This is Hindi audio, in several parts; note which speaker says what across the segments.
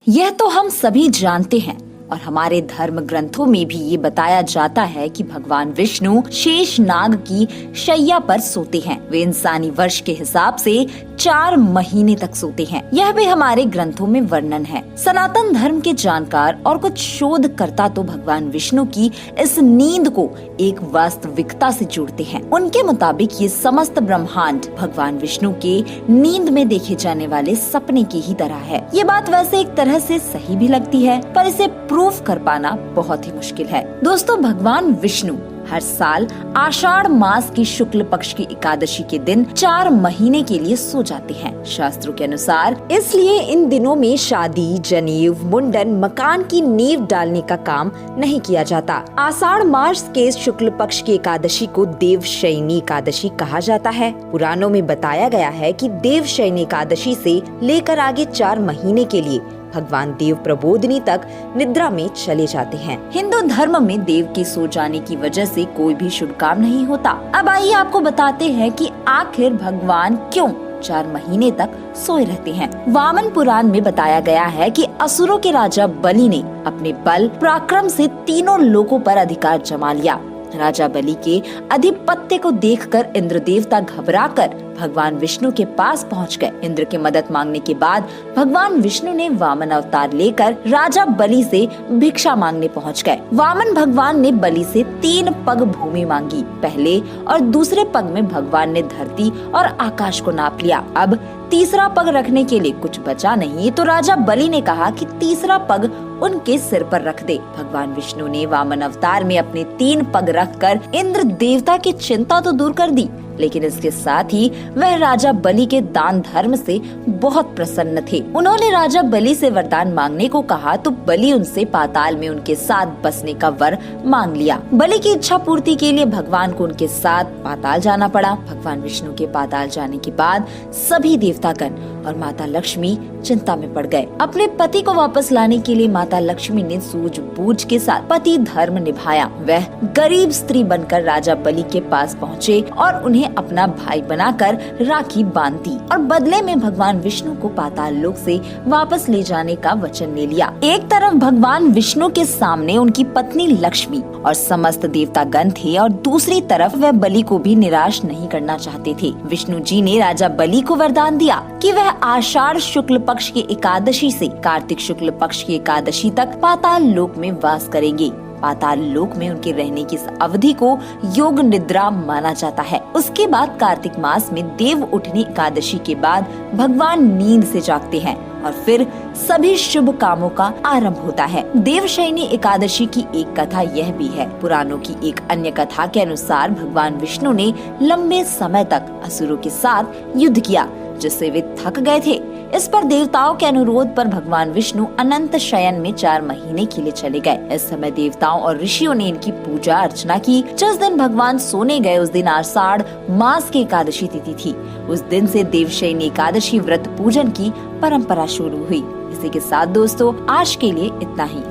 Speaker 1: यह तो हम सभी जानते हैं और हमारे धर्म ग्रंथों में भी ये बताया जाता है कि भगवान विष्णु शेष नाग की शैया पर सोते हैं। वे इंसानी वर्ष के हिसाब से 4 महीने तक सोते हैं। यह भी हमारे ग्रंथों में वर्णन है। सनातन धर्म के जानकार और कुछ शोधकर्ता तो भगवान विष्णु की इस नींद को एक वास्तविकता से जोड़ते हैं। उनके मुताबिक ये समस्त ब्रह्मांड भगवान विष्णु के नींद में देखे जाने वाले सपने की ही तरह है। ये बात वैसे एक तरह से सही भी लगती है, पर इसे प्रूफ कर पाना बहुत ही मुश्किल है। दोस्तों, भगवान विष्णु हर साल आषाढ़ मास की शुक्ल पक्ष की एकादशी के दिन 4 महीने के लिए सो जाते हैं। शास्त्रों के अनुसार इसलिए इन दिनों में शादी, जनेऊ, मुंडन, मकान की नींव डालने का काम नहीं किया जाता। आषाढ़ मास के शुक्ल पक्ष की एकादशी को देवशयनी एकादशी कहा जाता है। पुराणों में बताया गया है कि देवशयनी एकादशी से लेकर आगे 4 महीने के लिए भगवान देव प्रबोधनी तक निद्रा में चले जाते हैं। हिंदू धर्म में देव के सो जाने की वजह से कोई भी शुभ काम नहीं होता। अब आइए आपको बताते हैं कि आखिर भगवान क्यों 4 महीने तक सोए रहते हैं। वामन पुराण में बताया गया है कि असुरों के राजा बलि ने अपने बल पराक्रम से तीनों लोकों पर अधिकार जमा लिया। राजा बलि के आधिपत्य को देखकर इंद्र देवता घबराकर भगवान विष्णु के पास पहुंच गए। इंद्र की मदद मांगने के बाद भगवान विष्णु ने वामन अवतार लेकर राजा बलि से भिक्षा मांगने पहुंच गए। वामन भगवान ने बलि से 3 पग भूमि मांगी। पहले और दूसरे पग में भगवान ने धरती और आकाश को नाप लिया। अब तीसरा पग रखने के लिए कुछ बचा नहीं, तो राजा बलि ने कहा कि तीसरा पग उनके सिर पर रख दे। भगवान विष्णु ने वामन अवतार में अपने 3 पग रखकर इंद्र देवता की चिंता तो दूर कर दी, लेकिन इसके साथ ही वह राजा बलि के दान धर्म से बहुत प्रसन्न थे। उन्होंने राजा बलि से वरदान मांगने को कहा, तो बलि उनसे पाताल में उनके साथ बसने का वर मांग लिया। बलि की इच्छा पूर्ति के लिए भगवान को उनके साथ पाताल जाना पड़ा। भगवान विष्णु के पाताल जाने के बाद सभी देवतागण और माता लक्ष्मी चिंता में पड़ गए। अपने पति को वापस लाने के लिए माता लक्ष्मी ने सूझबूझ के साथ पति धर्म निभाया। वह गरीब स्त्री बनकर राजा बलि के पास पहुँचे और उन्हें अपना भाई बनाकर राखी बांधी और बदले में भगवान विष्णु को पाताल लोक से वापस ले जाने का वचन ले लिया। एक तरफ भगवान विष्णु के सामने उनकी पत्नी लक्ष्मी और समस्त देवतागण थे और दूसरी तरफ वह बलि को भी निराश नहीं करना चाहते थे। विष्णु जी ने राजा बलि को वरदान दिया कि वह आषाढ़ शुक्ल पक्ष की एकादशी से कार्तिक शुक्ल पक्ष की एकादशी तक पाताल लोक में वास करेंगे। पाताल लोक में उनके रहने की अवधि को योग निद्रा माना जाता है। उसके बाद कार्तिक मास में देव उठनी एकादशी के बाद भगवान नींद से जागते हैं और फिर सभी शुभ कामों का आरंभ होता है। देवशयनी एकादशी की एक कथा यह भी है। पुराणों की एक अन्य कथा के अनुसार भगवान विष्णु ने लंबे समय तक असुरों के साथ युद्ध किया, जिससे वे थक गए थे। इस पर देवताओं के अनुरोध पर भगवान विष्णु अनंत शयन में 4 महीने के लिए चले गए। इस समय देवताओं और ऋषियों ने इनकी पूजा अर्चना की। जिस दिन भगवान सोने गए उस दिन आषाढ़ मास की एकादशी तिथि थी। उस दिन से देवशयनी एकादशी व्रत पूजन की परंपरा शुरू हुई। इसी के साथ दोस्तों, आज के लिए इतना ही।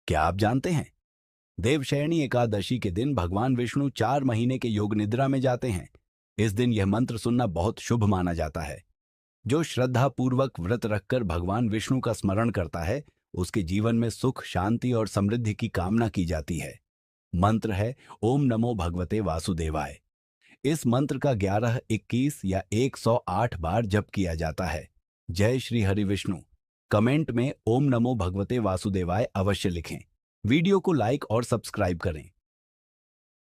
Speaker 2: क्या आप जानते हैं, देवशयनी एकादशी के दिन भगवान विष्णु 4 महीने के योग निद्रा में जाते हैं। इस दिन यह मंत्र सुनना बहुत शुभ माना जाता है। जो श्रद्धा पूर्वक व्रत रखकर भगवान विष्णु का स्मरण करता है, उसके जीवन में सुख, शांति और समृद्धि की कामना की जाती है। मंत्र है ओम नमो भगवते वासुदेवाय। इस मंत्र का 11, 21 या 108 बार जप किया जाता है। जय श्री हरि विष्णु कमेंट में ओम नमो भगवते वासुदेवाय अवश्य लिखें। वीडियो को लाइक और सब्सक्राइब करें।